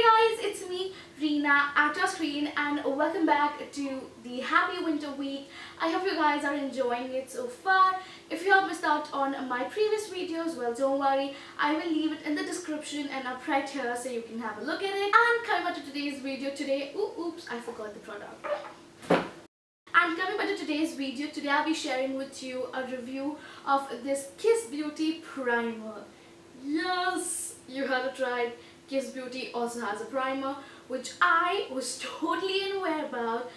Hey guys, it's me Reena at your screen and welcome back to the happy winter week. I hope you guys are enjoying it so far. If you have missed out on my previous videos, well don't worry, I will leave it in the description and up right here so you can have a look at it. And coming back to today's video today, oops, I forgot the product. And coming back to today's video, today I'll be sharing with you a review of this Kiss Beauty primer. Yes, you heard it right. Kiss Beauty also has a primer, which I was totally unaware about,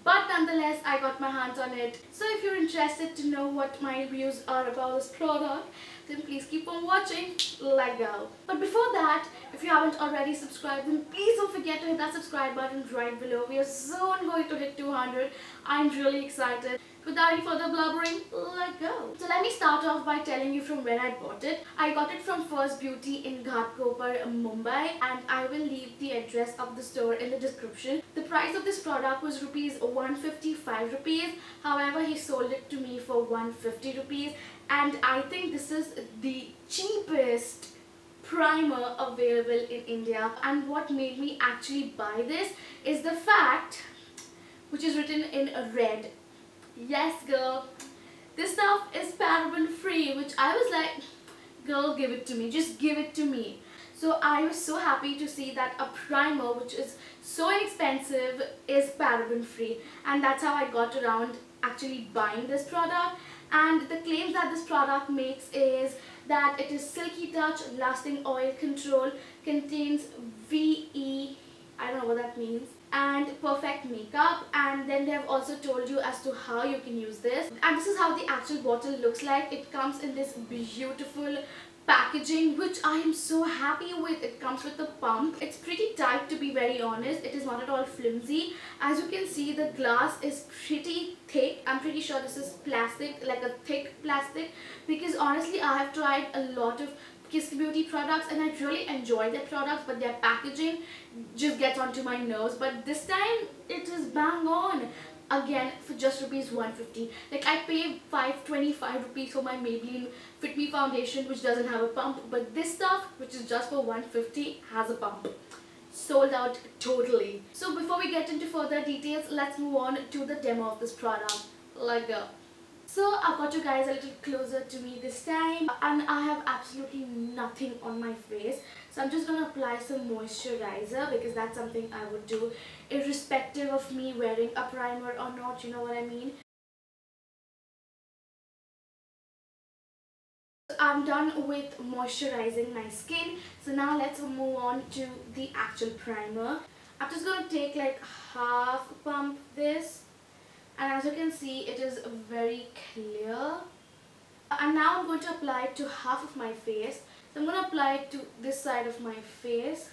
but nonetheless I got my hands on it. So if you're interested to know what my reviews are about this product, then please keep on watching. Let go. But before that, if you haven't already subscribed, then please don't forget to hit that subscribe button right below. We are soon going to hit 200. I'm really excited. Without any further blubbering, let go. So let me start off by telling you from where I bought it. I got it from First Beauty in Ghatkopar, Mumbai, and I will leave the address of the store in the description. The price of this product was ₹155. However, he sold it to me for ₹150, and I think this is the cheapest primer available in India. And what made me actually buy this is the fact, which is written in red. Yes girl, this stuff is paraben free, which I was like, girl, give it to me, just give it to me. So I was so happy to see that a primer which is so inexpensive is paraben free, and that's how I got around actually buying this product. And the claims that this product makes is that it is silky touch, lasting oil control, contains VE, I don't know what that means, and perfect makeup. And then they have also told you as to how you can use this, and this is how the actual bottle looks like. It comes in this beautiful packaging, which I am so happy with. It comes with a pump. It's pretty tight, to be very honest. It is not at all flimsy. As you can see, the glass is pretty thick. I'm pretty sure this is plastic, like a thick plastic, because honestly I have tried a lot of Kiss Beauty products and I really enjoy their products, but their packaging just gets onto my nerves. But this time it is bang on. Again, for just ₹150. Like, I paid ₹525 for my Maybelline Fit Me foundation, which doesn't have a pump, but this stuff, which is just for ₹150, has a pump. Sold out totally. So before we get into further details, let's move on to the demo of this product. Let go. So I've got you guys a little closer to me this time, and I have absolutely nothing on my face. So I'm just going to apply some moisturizer, because that's something I would do irrespective of me wearing a primer or not, you know what I mean. I'm done with moisturizing my skin, so now let's move on to the actual primer. I'm just going to take like half pump this, and as you can see it is very clear. And now I'm going to apply it to half of my face. So I'm going to apply it to this side of my face.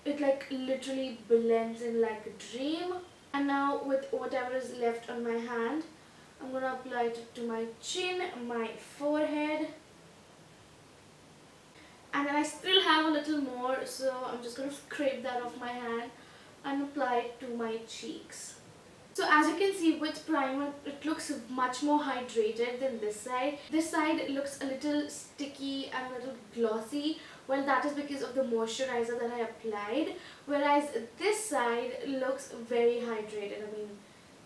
It like literally blends in like a dream. And now with whatever is left on my hand, I'm going to apply it to my chin, my forehead. And then I still have a little more, so I'm just going to scrape that off my hand and apply it to my cheeks. So as you can see, with primer it looks much more hydrated than this side. This side looks a little sticky and a little glossy. Well, that is because of the moisturizer that I applied, whereas this side looks very hydrated. I mean,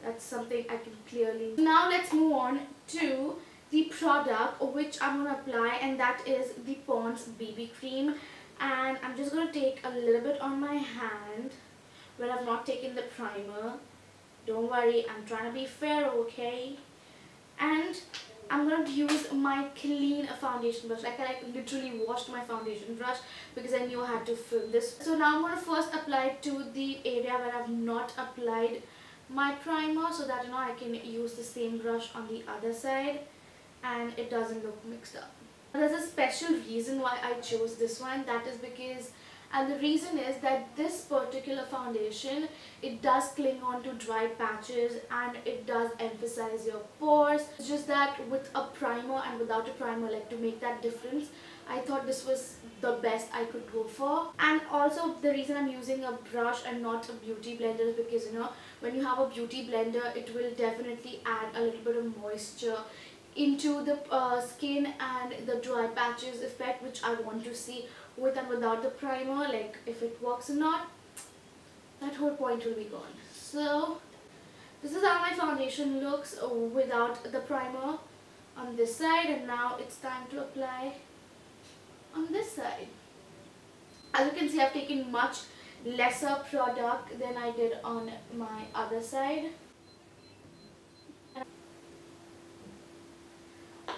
that's something I can clearly... Now let's move on to the product which I'm going to apply, and that is the Pond's BB cream. And I'm just going to take a little bit on my hand where I've not taken the primer. Don't worry, I'm trying to be fair, okay? And I'm going to use my clean foundation brush. Like, I literally washed my foundation brush because I knew I had to film this. So now I'm going to first apply it to the area where I've not applied my primer, so that, you know, I can use the same brush on the other side and it doesn't look mixed up. There's a special reason why I chose this one. That is because, and the reason is that this particular foundation, it does cling on to dry patches and it does emphasize your pores. It's just that with a primer and without a primer, like, to make that difference, I thought this was the best I could go for. And also the reason I'm using a brush and not a beauty blender is because, you know, when you have a beauty blender, it will definitely add a little bit of moisture into the skin and the dry patches effect, which I want to see with and without the primer, like if it works or not, that whole point will be gone. So this is how my foundation looks without the primer on this side, and now it's time to apply on this side. As you can see, I've taken much lesser product than I did on my other side.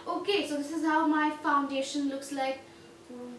Okay, so this is how my foundation looks like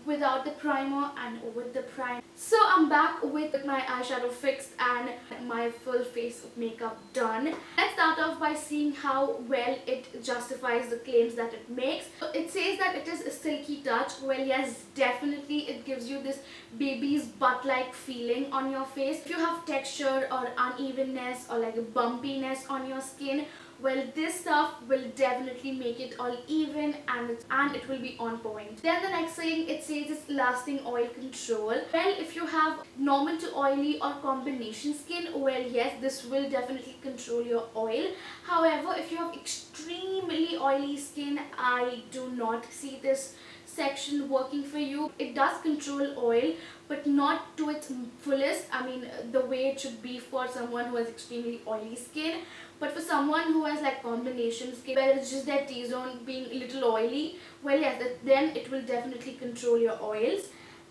without the primer and with the primer. So I'm back with my eyeshadow fixed and my full face of makeup done. Let's start off by seeing how well it justifies the claims that it makes. So it says that it is a silky touch. Well, yes, definitely it gives you this baby's butt-like feeling on your face. If you have texture or unevenness or like a bumpiness on your skin, well, this stuff will definitely make it all even and it will be on point. Then the next thing it says is lasting oil control. Well, if you have normal to oily or combination skin, well, yes, this will definitely control your oil. However, if you have extremely oily skin, I do not see this section working for you. It does control oil, but not to its fullest. I mean, the way it should be for someone who has extremely oily skin. But for someone who has like combination skin, where it's just their T-zone being a little oily, well, yes, then it will definitely control your oils.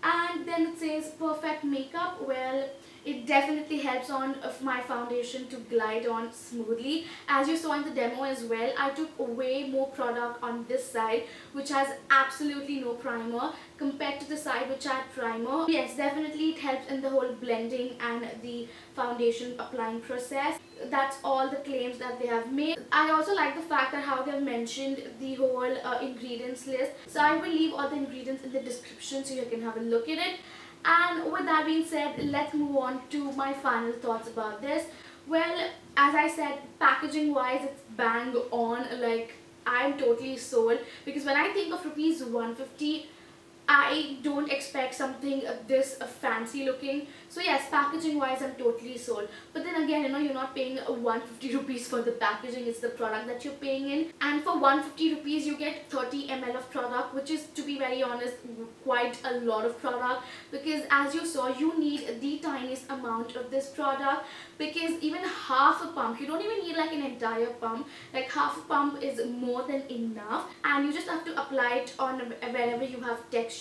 And then it says perfect makeup. Well, it definitely helps on my foundation to glide on smoothly. As you saw in the demo as well, I took way more product on this side, which has absolutely no primer, compared to the side which had primer. Yes, definitely it helps in the whole blending and the foundation applying process. That's all the claims that they have made. I also like the fact that how they have mentioned the whole ingredients list. So I will leave all the ingredients in the description so you can have a look at it. And with that being said, let's move on to my final thoughts about this. Well, as I said, packaging wise, it's bang on. Like, I'm totally sold, because when I think of rupees 150, I don't expect something this fancy looking. So yes, packaging wise, I'm totally sold. But then again, you know, you're not paying 150 rupees for the packaging, it's the product that you're paying in. And for 150 rupees, you get 30 ml of product, which is, to be very honest, quite a lot of product. Because as you saw, you need the tiniest amount of this product, because even half a pump, you don't even need like an entire pump, like half a pump is more than enough. And you just have to apply it on wherever you have texture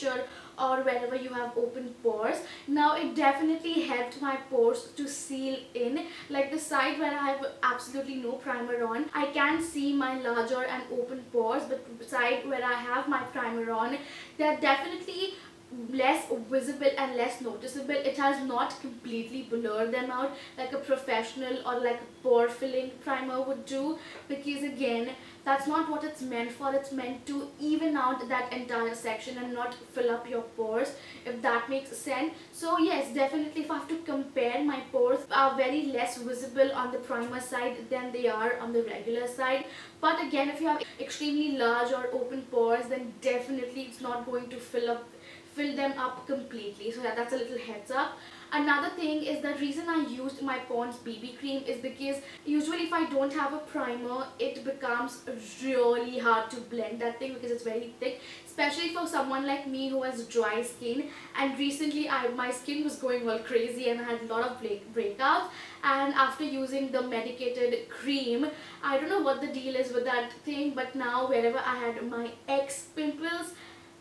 or wherever you have open pores. Now it definitely helped my pores to seal in. Like the side where I have absolutely no primer on, I can see my larger and open pores, but the side where I have my primer on, they're definitely less visible and less noticeable. It has not completely blurred them out like a professional or like a pore filling primer would do, because again, that's not what it's meant for. It's meant to even out that entire section and not fill up your pores, if that makes sense. So yes, definitely if I have to compare, my pores are very less visible on the primer side than they are on the regular side. But again, if you have extremely large or open pores, then definitely it's not going to fill them up completely. So that's a little heads up. Another thing is the reason I used my Pond's BB cream is because usually if I don't have a primer, it becomes really hard to blend that thing because it's very thick, especially for someone like me who has dry skin. And recently my skin was going all crazy and I had a lot of breakouts, and after using the medicated cream, I don't know what the deal is with that thing, but now wherever I had my X pimples,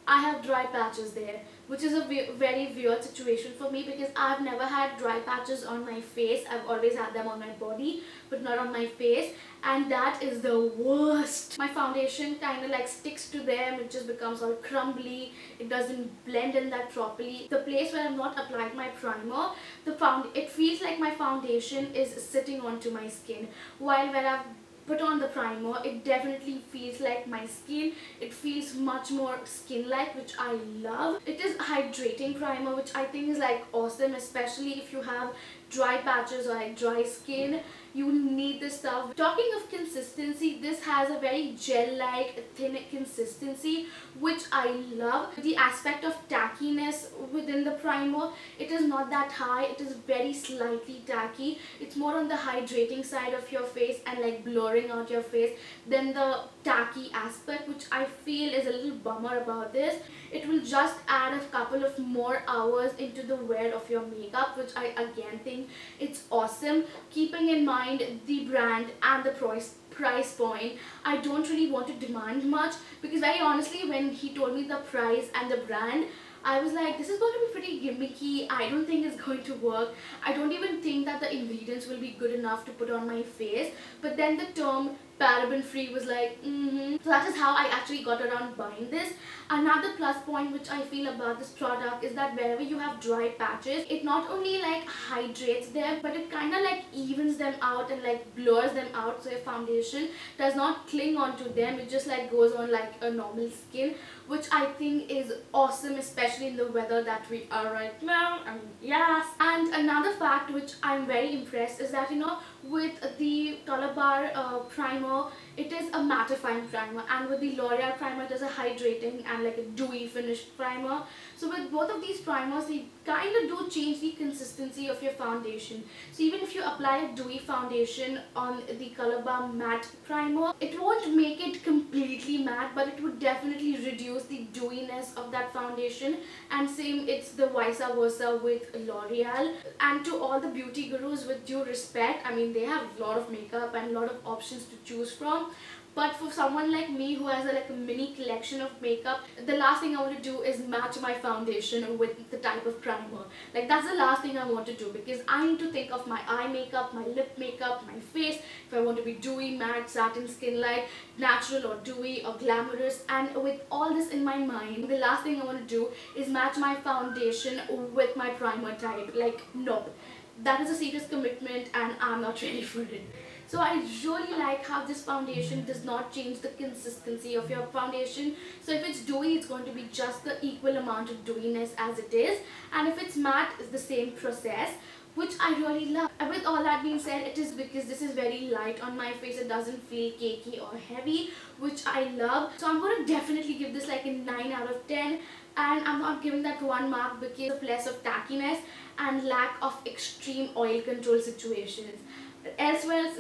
I have dry patches there, which is a very weird situation for me, because I've never had dry patches on my face. I've always had them on my body, but not on my face, and that is the worst. My foundation kind of like sticks to them. It just becomes all crumbly. It doesn't blend in that properly. The place where I've not applied my primer, it feels like my foundation is sitting onto my skin, while when I've put on the primer, it definitely feels like my skin. It feels much more skin-like, which I love. It is hydrating primer, which I think is like awesome, especially if you have dry patches or like dry skin, you need this stuff. Talking of consistency, this has a very gel-like thin consistency, which I love. The aspect of tackiness within the primer, it is not that high, it is very slightly tacky. It's more on the hydrating side of your face and like blurring out your face than the tacky aspect, which I feel is a little bummer about this. It will just add a couple of more hours into the wear of your makeup, which I again think it's awesome. Keeping in mind the brand and the price point, I don't really want to demand much, because very honestly when he told me the price and the brand, I was like, this is going to be pretty gimmicky. I don't think it's going to work. I don't even think that the ingredients will be good enough to put on my face. But then the term paraben free was like, So that is how I actually got around buying this. Another plus point which I feel about this product is that wherever you have dry patches, it not only like hydrates them, but it kind of like evens them out and like blurs them out, so your foundation does not cling onto them. It just like goes on like a normal skin, which I think is awesome, especially in the weather that we are right now. I mean, yes. And another fact which I'm very impressed is that, you know, with the Color Bar primer, it is a mattifying primer, and with the L'Oreal primer it is a hydrating and like a dewy finished primer. So with both of these primers, they kind of do change the consistency of your foundation. So even if you apply a dewy foundation on the Color Bar matte primer, it won't make it completely matte, but it would definitely reduce the dewiness of that foundation. And same, it's the vice versa with L'Oreal. And to all the beauty gurus, with due respect, I mean, they have a lot of makeup and a lot of options to choose from. But for someone like me who has like a mini collection of makeup, the last thing I want to do is match my foundation with the type of primer. Like, that's the last thing I want to do, because I need to think of my eye makeup, my lip makeup, my face, if I want to be dewy, matte, satin, skin light, natural or dewy or glamorous. And with all this in my mind, the last thing I want to do is match my foundation with my primer type. Like, nope. That is a serious commitment and I'm not ready for it. So I really like how this foundation does not change the consistency of your foundation. So if it's dewy, it's going to be just the equal amount of dewiness as it is. And if it's matte, it's the same process, which I really love. And with all that being said, it is because this is very light on my face. It doesn't feel cakey or heavy, which I love. So I'm going to definitely give this like a 9 out of 10. And I'm not giving that 1 mark because of less of tackiness and lack of extreme oil control situations. But elsewhere,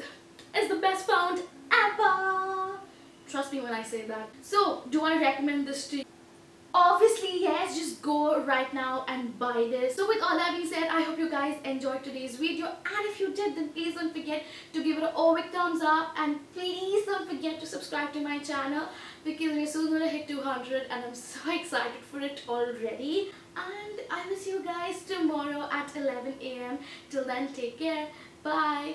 it's the best found ever. Trust me when I say that. So, do I recommend this to you? Obviously yes, just go right now and buy this. So with all that being said, I hope you guys enjoyed today's video, and if you did, then please don't forget to give it a big thumbs up, and please don't forget to subscribe to my channel, because we're soon gonna hit 200 and I'm so excited for it already. And I will see you guys tomorrow at 11 AM. Till then, take care. Bye.